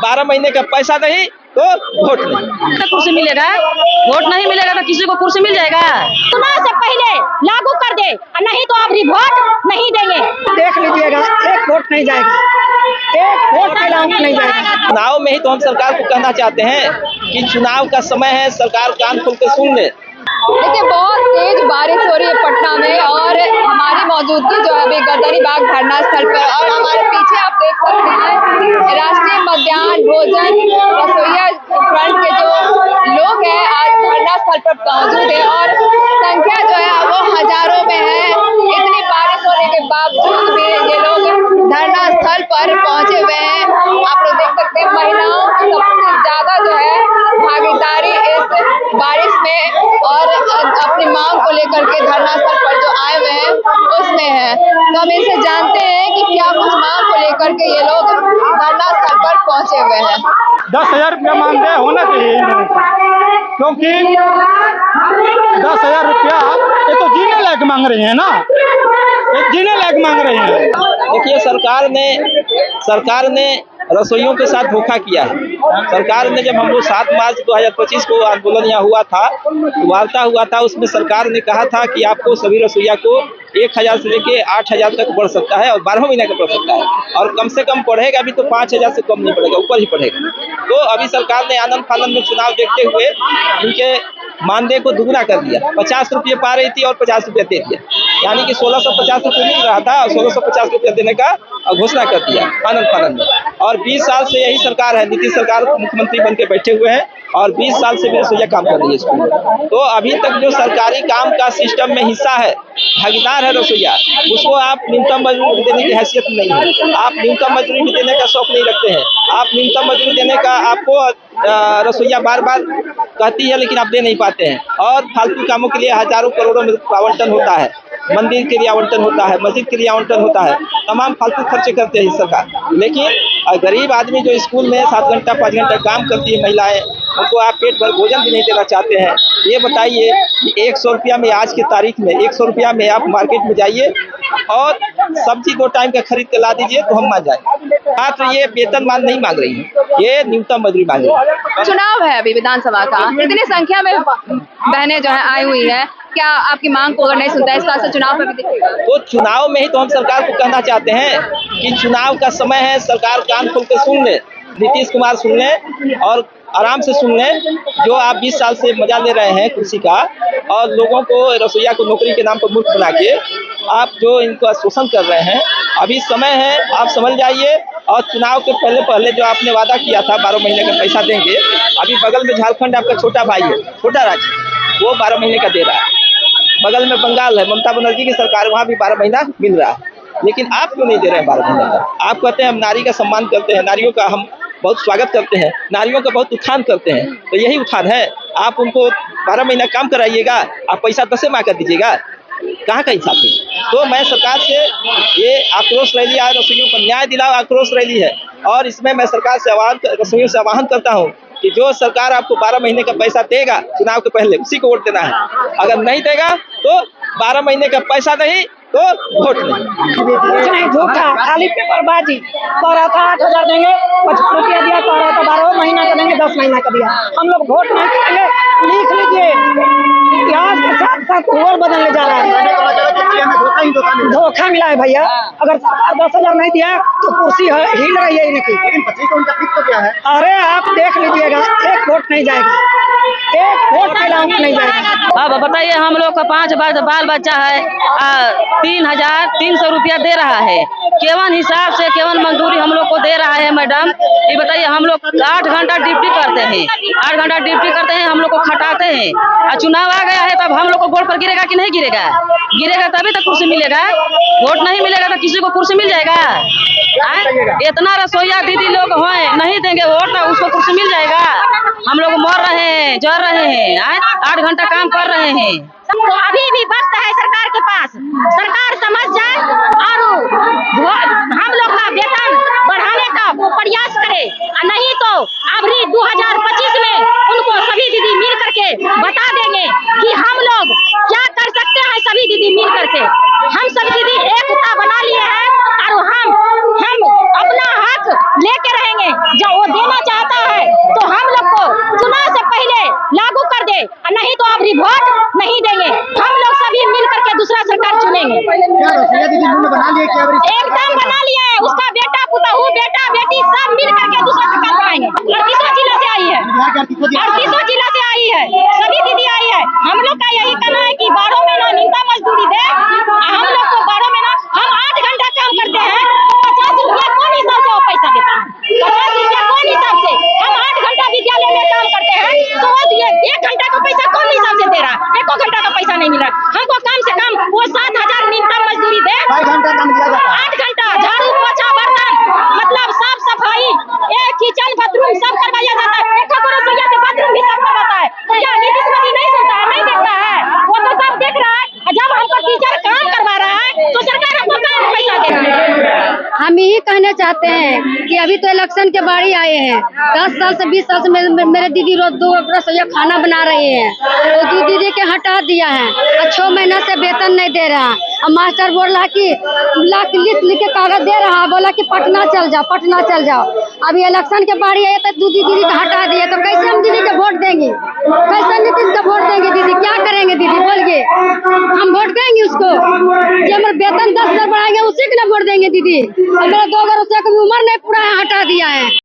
12 महीने का पैसा नहीं तो वोट नहीं। तो कुर्सी मिलेगा, वोट नहीं मिलेगा तो किसी को कुर्सी मिल जाएगा। चुनाव से पहले लागू कर दे, नहीं तो अब वोट नहीं देंगे। देख लीजिएगा, एक वोट नहीं जाएगा, एक वोट का अलाउंस नहीं जाएगा। चुनाव में ही तो हम सरकार को कहना चाहते हैं कि चुनाव का समय है, सरकार कान खोल के सुन ले। देखिए, बहुत तेज बारिश हो रही है पटना में और हमारी मौजूदगी जो है अभी गर्दनीबाग धरना स्थल पर, और हमारे पीछे आप देख सकते हैं राष्ट्रीय मध्याह्न भोजन रसोइया फ्रंट के जो लोग हैं आज धरना स्थल पर मौजूद है और संख्या जो है वो हजारों में है। इतनी बारिश होने के बावजूद भी ये लोग धरना स्थल पर पहुंचे हुए हैं। आप लोग देख सकते हैं महिलाओं की सबसे ज्यादा जो है भागीदारी इस बारिश में और अपनी मांग को लेकर के धरना स्थल पर जो आए हुए हैं उसमें है। तो हम इनसे जानते हैं कि क्या कुछ मांग को लेकर के ये लोग धरना स्थल पर पहुंचे हुए हैं। 10,000 रुपया मानदेय होना चाहिए इन लोगों का, क्योंकि 10,000 रुपया ये तो जीने लायक मांग रही है ना, ये जीने लायक मांग रही है। देखिए, सरकार ने रसोइयों के साथ धोखा किया है। सरकार ने जब हम लोग 7 मार्च 2025 को आंदोलन यहाँ हुआ था, वार्ता हुआ था, उसमें सरकार ने कहा था कि आपको सभी रसोइया को 1,000 से लेके 8,000 तक बढ़ सकता है और 12 महीने का बढ़ सकता है, और कम से कम पढ़ेगा भी तो 5,000 से कम नहीं पड़ेगा, ऊपर ही पढ़ेगा। तो अभी सरकार ने आनंद फानंद में चुनाव देखते हुए उनके मानदेय को दुगना कर दिया। 50 रुपये पा रही थी और 50 रुपये दे दिया, यानी कि 1650 रुपये मिल रहा था और 1650 रुपये देने का घोषणा कर दिया आनंद फानंद में। और 20 साल से यही सरकार है, नीतीश सरकार मुख्यमंत्री बन के बैठे हुए हैं और 20 साल से भी रसोइया काम कर रही है स्कूल में। तो अभी तक जो सरकारी काम का सिस्टम में हिस्सा है, भागीदार है रसोइया, उसको आप न्यूनतम मजदूरी देने की हैसियत नहीं है। आप न्यूनतम मजदूरी भी देने का शौक नहीं रखते हैं। आप न्यूनतम मजदूरी देने का आपको रसोइया बार बार कहती है लेकिन आप दे नहीं पाते हैं, और फालतू कामों के लिए हजारों करोड़ों में आवंटन होता है, मंदिर के लिए आवंटन होता है, मस्जिद के लिए आवंटन होता है, तमाम फालतू खर्चे करते हैं सरकार। लेकिन गरीब आदमी जो स्कूल में 7 घंटा 5 घंटा काम करती है महिलाएं, उनको आप पेट भर भोजन भी नहीं देना चाहते हैं। ये बताइए कि 100 रुपया में आज की तारीख में 100 रुपया में आप मार्केट में जाइए और सब्जी 2 टाइम का खरीद के ला दीजिए तो हम मान जाएंगे। छात्र ये वेतन मान नहीं मांग रही है, ये न्यूनतम मजदूरी मांग रही है। चुनाव है अभी विधानसभा का, इतनी संख्या में बहनें जो है आई हुई है, क्या आपकी मांग को अगर नहीं सुनता है इस बात से चुनाव पर भी दिखेगा? तो चुनाव में ही तो हम सरकार को कहना चाहते हैं कि चुनाव का समय है, सरकार कान खोल के सुन ले, नीतीश कुमार सुन ले और आराम से सुन ले। जो आप 20 साल से मजा ले रहे हैं कुर्सी का और लोगों को रसोइया को नौकरी के नाम पर मूर्ख बना के आप जो इनको शोषण कर रहे हैं, अभी समय है, आप समझ जाइए। और चुनाव के पहले जो आपने वादा किया था 12 महीने का पैसा देंगे, अभी बगल में झारखंड आपका छोटा भाई है, छोटा राज्य, वो 12 महीने का दे रहा है। बगल में बंगाल है, ममता बनर्जी की सरकार, वहाँ भी 12 महीना मिल रहा है, लेकिन आप क्यों नहीं दे रहे हैं 12 महीने का? आप कहते हैं हम नारी का सम्मान करते हैं, नारियों का हम बहुत स्वागत करते हैं, नारियों का बहुत उत्थान करते हैं, तो यही उत्थान है। आप उनको 12 महीना काम कराइएगा, आप पैसा 10 माह कर दीजिएगा, कहाँ का इंसाफ है? तो मैं सरकार से ये आक्रोश रैली आज रसोइयों पर न्याय दिलाओ आक्रोश रैली है, और इसमें मैं सरकार से रसोइयों से आह्वान करता हूँ कि जो सरकार आपको 12 महीने का पैसा देगा चुनाव के पहले, उसी को वोट देना है। अगर नहीं देगा तो 12 महीने का पैसा नहीं तो वोट नहीं। धोखा, खाली पेपरबाजी कह रहा था 8,000 देंगे, 50 रुपया दिया, कह रहा था 12 महीना का देंगे, 10 महीना का दिया। हम लोग वोट नहीं करेंगे, लिख लीजिए, इतिहास के साथ साथ और बदलने जा रहा है। धोखा मिला है भैया। अगर सरकार 10,000 नहीं दिया तो कुर्सी हिल रही है इनकी। लेकिन 25 उनका फिक्स तो क्या है? अरे आप देख लीजिएगा, एक वोट नहीं जाएगा, एक वोट का अलाउंस नहीं जाएगा। अब बताइए, हम लोग का 5 बाल बच्चा है, 3,300 रुपया दे रहा है, केवन हिसाब से केवन मजदूरी हम लोग को दे रहा है मैडम? ये बताइए, हम लोग 8 घंटा ड्यूटी करते हैं, 8 घंटा ड्यूटी करते हैं, हम लोग को खटाते हैं, और चुनाव आ गया है तब हम लोग को वोट पर गिरेगा कि नहीं गिरेगा? गिरेगा तभी तो कुर्सी मिलेगा, वोट नहीं मिलेगा तो किसी को कुर्सी मिल जाएगा? इतना रसोइया दीदी लोग हैं, नहीं देंगे वोट तो उसको कुर्सी मिल जाएगा? हम लोग मर रहे हैं, जर रहे हैं, 8 घंटा काम कर रहे हैं। अभी भी वक्त है सरकार के पास, सरकार समझ जाए और हम लोग का वेतन बढ़ाने का वो प्रयास करे, नहीं तो अभी 2025 में उनको सभी दीदी मिल करके बता देंगे कि हम लोग क्या कर सकते हैं। सभी दीदी मिल करके हम सभी दीदी एकता बना लिए हैं और हम अपना हक लेके रहेंगे जो वो देना अभी वोट नहीं देंगे, हम लोग सभी मिल करके दूसरा सरकार चुनेंगे। एकदम बना लिया है, उसका बेटा पुतहू बेटा बेटी सब मिल करके दूसरा सरकार बनाएंगे। 38 जिला से आई है, 38 जिला से आई है, सभी दीदी आई है। हम लोग का यही कहना है कि 12 महीना न्यूनतम मजदूरी दे, हम लोग को 12 महीना, हम 8 घंटा काम करते हैं, 50 रुपया कौन हिसाब से वो पैसा देता है, 50 रुपया कौन हिसाब से? हम 8 घंटा विद्यालय में काम करते हैं तो ये 1 घंटा का पैसा कौन हिसाब से दे रहा है? 1 घंटा का पैसा नहीं मिल रहा। हमको कम से कम वो 7,000 न्यूनतम मजदूरी दे, 8 घंटा झाड़ू पोछा बर्तन मतलब साफ सफाई, किचन बाथरूम सब करवाया जाता है। एक ठाकुर रसोईया से बाथरूम भी सब करवाता है। क्या नीतीश मोदी नहीं सुनता है, नहीं देखता है? वो तो सब देख रहा है। जब हमको टीचर काम करवा रहा है तो सरकार हमको कम पैसा दे रहा है। हम यही कहना चाहते हैं कि अभी तो इलेक्शन के बारी आए हैं, 10 साल से 20 साल से मेरे दीदी रोज 2 रसोईया खाना बना रही है, तो दीदी के हटा दिया है और 6 महीना से वेतन नहीं दे रहा। और मास्टर बोल रहा कि लिख के कागज दे रहा, बोला कि पटना चल जाओ, पटना चल जाओ। अभी इलेक्शन के बारी आए तो दीदी को हटा दिए, तो कैसे हम दीदी के वोट देंगे? कैसे नीतीश का वोट देंगे? दीदी क्या करेंगे? दीदी बोलिए, हम वोट देंगे उसको जो हमारा वेतन 10 हजार बढ़ाएंगे, उसी के ना वोट देंगे दीदी। और मेरा 2 रसोईया की उम्र नहीं पूरा है, हटा दिया है।